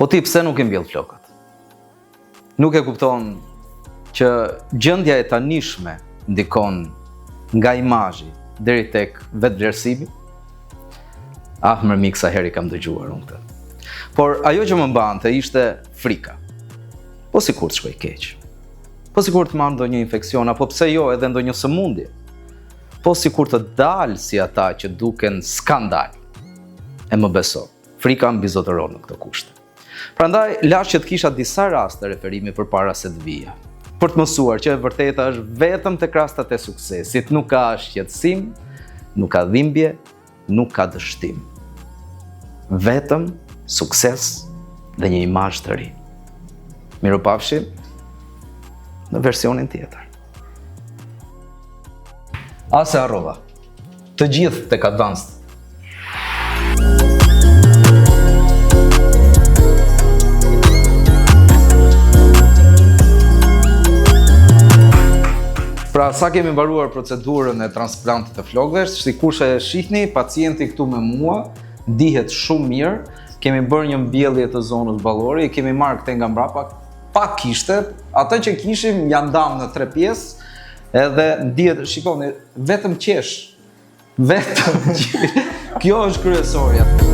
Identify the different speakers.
Speaker 1: Po ti pse nuk i mbjell flokët? Nuk e kupton që gjendja e tanishme ndikon nga imazhi deri tek vetvlerësimi? Më mik sa herë kam dëgjuar unë këtë. Por ajo që më mbante ishte frika. Po sikur të shkoj keq. Po sikur të marr ndonjë infeksion apo pse jo edhe ndonjë sëmundje. Po sikur të dalë si ata që duken skandal. E më beso, frika mbizotëron në këtë kushte. Prandaj lash që të kisha disa raste referimi përpara se të vija. Për të mësuar që e vërteta është vetëm tek rastet e suksesit, nuk ka shqetësim, nuk ka dhimbje, nuk ka dështim. Vetëm sukses dhe një imazh të ri. Miropafshim në versionin tjetër. Ase harrova. Të gjithë tek Advanced. Pra, sa kemi mbaruar procedurën e transplantit të flokëve, sikur e shihni, pacienti këtu me mua dihet shumë mirë. Kemi bërë një mbjellje të zonës ballore, i kemi marrë këtë nga mbrapa, pak kishte, ato që kishim janë ndamë në 3 pjesë, edhe ndihet, shikoni, vetëm qesh. Vetëm qesh. Kjo është kryesorja.